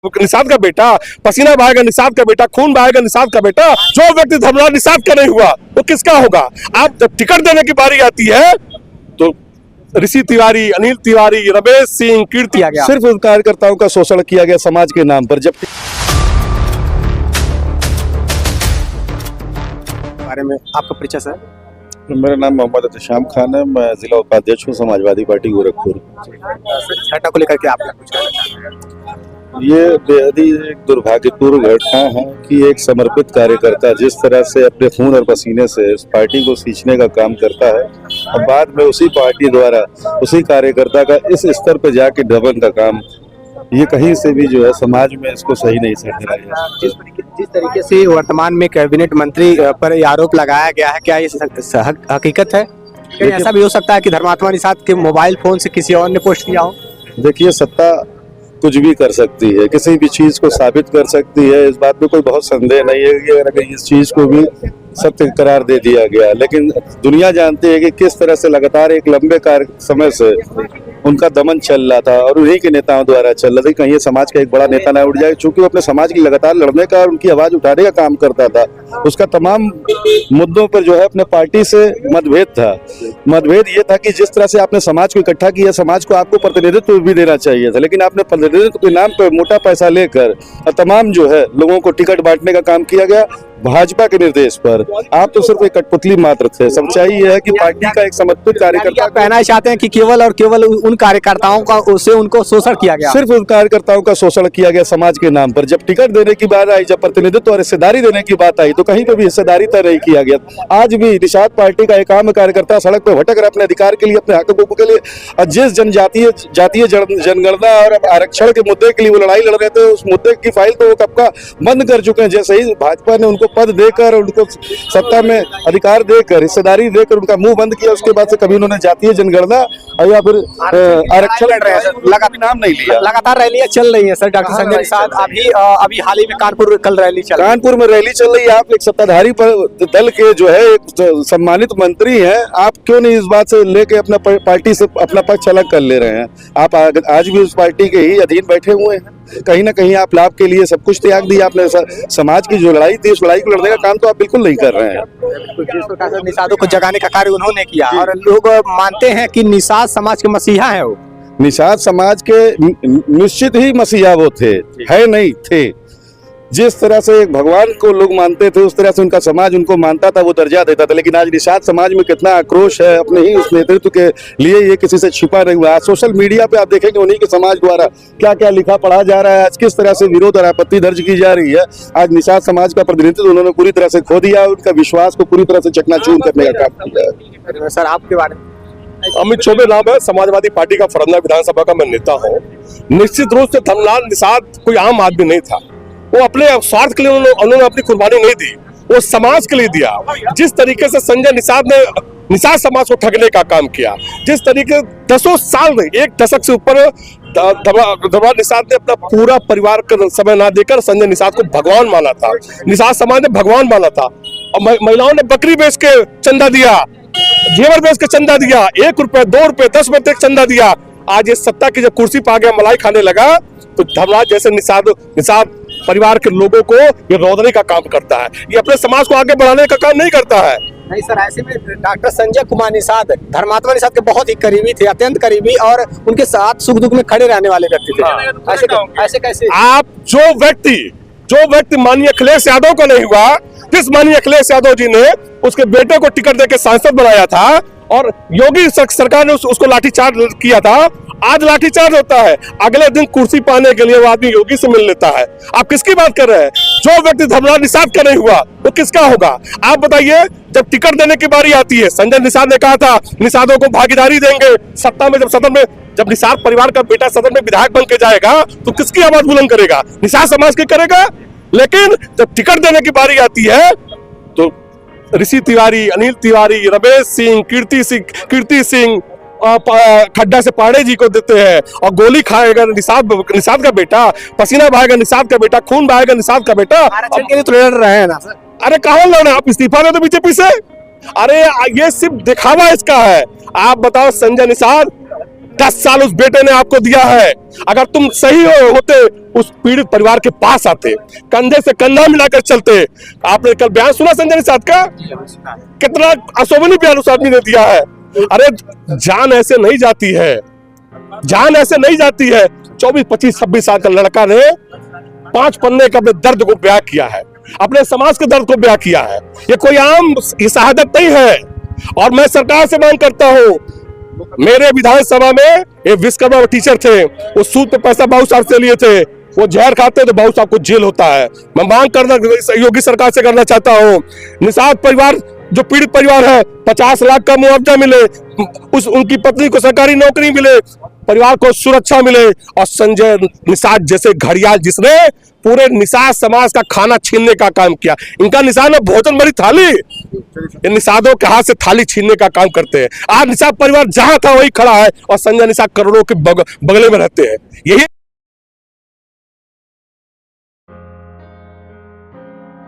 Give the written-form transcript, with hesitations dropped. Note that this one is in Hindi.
निषाद का बेटा, पसीना बहाएगा निषाद का बेटा, खून बहाएगा निषाद का बेटा। जो व्यक्ति धर्मराज निषाद का नहीं हुआ वो किसका होगा? आप जब टिकट देने की बारी आती है तो ऋषि तिवारी, अनिल तिवारी, रमेश सिंह, कीर्ति आ गया। सिर्फ उन कार्यकर्ताओं का शोषण किया गया समाज के नाम पर। जब बारे में आपका परिचय सर? मेरा नाम मोहम्मद एहतशाम खान है, मैं जिला उपाध्यक्ष हूँ समाजवादी पार्टी गोरखपुर। घटना को लेकर के आप क्या कुछ कहना चाहते हैं? ये बेहद ही एक दुर्भाग्यपूर्ण घटना है कि एक समर्पित कार्यकर्ता जिस तरह से अपने खून और पसीने से इस पार्टी को सींचने का काम करता है और बाद में उसी पार्टी द्वारा उसी कार्यकर्ता का इस स्तर पर जाके दमन का काम, ये कहीं से भी जो है समाज में इसको सही नहीं समझा गया। जिस तरीके से वर्तमान में कैबिनेट मंत्री पर ये आरोप लगाया गया है, क्या ये हकीकत है? क्या ऐसा भी हो सकता है कि धर्मात्मा निषाद के मोबाइल फोन से किसी और ने पोस्ट किया हो? देखिए, सत्ता कुछ भी कर सकती है, किसी भी चीज को साबित कर सकती है, इस बात में कोई बहुत संदेह नहीं है कि अगर इस चीज को भी सत्य करार दे दिया गया। लेकिन दुनिया जानती है कि किस तरह से लगातार एक लंबे समय से उनका दमन चल रहा था और उन्हीं के नेताओं द्वारा चल रहा था। कहीं ये समाज का एक बड़ा नेता ना उठ जाए, क्योंकि वो अपने समाज की लगातार लड़ने का, उनकी आवाज उठाने का काम करता था। उसका तमाम मुद्दों पर जो है अपने पार्टी से मतभेद था। मतभेद ये था कि जिस तरह से आपने समाज को इकट्ठा किया, समाज को आपको प्रतिनिधित्व भी देना चाहिए था, लेकिन आपने प्रतिनिधित्व के नाम पर मोटा पैसा लेकर तमाम जो है लोगों को टिकट बांटने का काम किया गया भाजपा के निर्देश पर। आप तो सिर्फ एक कठपुतली मात्र थे। सच्चाई ये है कि पार्टी का एक समर्पित कार्यकर्ता कहना चाहते हैं कि केवल और केवल उन कार्यकर्ताओं का उससे उनको शोषण किया गया, सिर्फ उन कार्यकर्ताओं का शोषण किया गया समाज के नाम पर। जब टिकट देने की बात आई, जब प्रतिनिधित्व और हिस्सेदारी देने की बात आई, तो कहीं पर भी हिस्सेदारी तय नहीं किया गया। आज भी निषाद पार्टी का एक आम कार्यकर्ता सड़क पर भटक रहा अपने अधिकार के लिए, अपने हकों के लिए। और जिस जातीय जनगणना और आरक्षण के मुद्दे के लिए वो लड़ाई लड़ रहे थे, उस मुद्दे की फाइल तो वो कब का बंद कर चुके हैं। जैसे ही भाजपा ने उनको पद देकर, उनको सत्ता में अधिकार देकर, हिस्सेदारी देकर उनका मुंह बंद किया, उसके बाद से कभी उन्होंने जातीय जनगणना या फिर आरक्षण लगातार नाम नहीं लिया। लगातार रैलियां चल रही है सर। डॉक्टर संजय निषाद अभी हाल ही में कानपुर में रैली चल रही है। आप एक सत्ताधारी दल के जो है एक सम्मानित मंत्री हैं, आप क्यों नहीं इस बात से लेके अपना पार्टी से अपना पक्ष अलग कर ले रहे हैं? आप आज भी उस पार्टी के ही अधीन बैठे हुए हैं। कहीं ना कहीं आप लाभ के लिए सब कुछ त्याग दिया। आपने समाज की जो लड़ाई थी, उस लड़ाई को लड़ने का काम तो आप बिल्कुल नहीं कर रहे हैं। जिस प्रकार से निषादों को जगाने का कार्य उन्होंने किया और लोग मानते हैं कि निषाद समाज के मसीहा है। वो निषाद समाज के निश्चित ही मसीहा वो थे, है नहीं थे। जिस तरह से एक भगवान को लोग मानते थे, उस तरह से उनका समाज उनको मानता था, वो दर्जा देता था। लेकिन आज निषाद समाज में कितना आक्रोश है अपने ही उस नेतृत्व के लिए, ये किसी से छिपा नहीं हुआ। सोशल मीडिया पे आप देखेंगे उन्हीं के समाज द्वारा क्या क्या लिखा पढ़ा जा रहा है, आज किस तरह से विरोध और आपत्ति दर्ज की जा रही है। आज निषाद समाज का प्रतिनिधित्व उन्होंने पूरी तरह से खो दिया, उनका विश्वास को पूरी तरह से चकनाचूर करने का काम किया है। सर, आपके बारे में? अमित चौबे नाम है, समाजवादी पार्टी का फरंदा विधानसभा का मैं नेता हूँ। निश्चित रूप से धर्मलाल निषाद कोई आम आदमी नहीं था। वो अपने स्वार्थ के लिए उन्होंने अपनी कुर्बानी नहीं दी, वो समाज के लिए दिया। जिस तरीके से संजय निषाद ने निषाद समाज को ठगने का काम किया, जिस तरीके 10 साल में, 1 दशक से ऊपर धर्मराज निषाद ने अपना पूरा परिवार का समय ना देकर संजय निषाद को भगवान माना था। निषाद समाज ने भगवान माना था और महिलाओं ने बकरी बेच के चंदा दिया, जेवर बेच के चंदा दिया, 1 रुपए, 2 रुपए, 10 रुपए तक चंदा दिया। आज ये सत्ता की जब कुर्सी पर आ गया, मलाई खाने लगा, तो धर्मराज जैसे निषाद परिवार के लोगों को ये रोकने का काम करता है। ये अपने समाज को आगे बढ़ाने का काम नहीं करता है। नहीं सर, ऐसे में डॉक्टर संजय कुमार निषाद धर्मात्मा निषाद के बहुत ही करीबी थे, अत्यंत करीबी, और उनके साथ सुख दुख में खड़े रहने वाले व्यक्ति थे। ऐसे कैसे आप जो व्यक्ति माननीय अखिलेश यादव को नहीं हुआ, जिस माननीय अखिलेश यादव जी ने उसके बेटे को टिकट देकर सांसद बनाया था और योगी सरकार ने उसको लाठीचार्ज किया था, आज लाठीचार्ज होता है, अगले दिन कुर्सी पाने के लिए वो आदमी योगी से मिल लेता है। आप किसकी बात कर रहे हैं? जो व्यक्ति धर्मराज निषाद का नहीं हुआ वो किसका होगा? आप बताइए। जब टिकट देने की बारी आती है, संजय निषाद ने कहा था निषादों को भागीदारी देंगे सत्ता में। जब निषाद परिवार का बेटा सदन में विधायक बन के जाएगा तो किसकी आवाज बुलंद करेगा? निषाद समाज की करेगा। लेकिन जब टिकट देने की बारी आती है तो ऋषि तिवारी, अनिल तिवारी, रमेश सिंह, कीर्ति सिंह खड्डा से पांडे जी को देते हैं और गोली खाएगा निषाद का बेटा, पसीना बहाएगा निषाद का बेटा, खून बहाएगा निषाद का बेटा। आरक्षण के लिए तो लड़ रहे हैं ना सर? अरे कहाँ लड़ रहे हैं? आप इस्तीफा दे दो बीजेपी से। अरे ये सिर्फ दिखावा इसका है। आप बताओ, संजय निषाद 10 साल उस बेटे ने आपको दिया है। अगर तुम सही होते उस पीड़ित परिवार के पास आते, कंधे से कंधा मिलाकर चलते। आपने कल बयान सुना संजय निषाद का, कितना अशोभनीय बयान उस आदमी ने दिया है। अरे जान ऐसे नहीं जाती है, जान ऐसे नहीं जाती है। 24, 25, 26 साल का लड़का ने 5 पन्ने का अपने दर्द को बयां किया है, अपने समाज के दर्द को बयां किया है। ये कोई आम शहादत नहीं है। और मैं सरकार से मांग करता हूं, मेरे विधानसभा में एक विश्वकर्मा टीचर थे, वो सूद पे पैसा बाबू साहब से लिए थे, वो जहर खाते तो बाबू साहब को जेल होता है। मैं मांग करना योगी सरकार से करना चाहता हूं, निषाद परिवार जो पीड़ित परिवार है 50 लाख का मुआवजा मिले, उनकी पत्नी को सरकारी नौकरी मिले, परिवार को सुरक्षा मिले। और संजय निषाद जैसे घड़ियाल जिसने पूरे निषाद समाज का खाना छीनने का काम किया, इनका निशान है भोजन भरी थाली। इन निषादों के हाथ से थाली छीनने का काम करते हैं। आज निषाद परिवार जहां था वही खड़ा है और संजय निषाद करोड़ों के बगले में रहते हैं। यही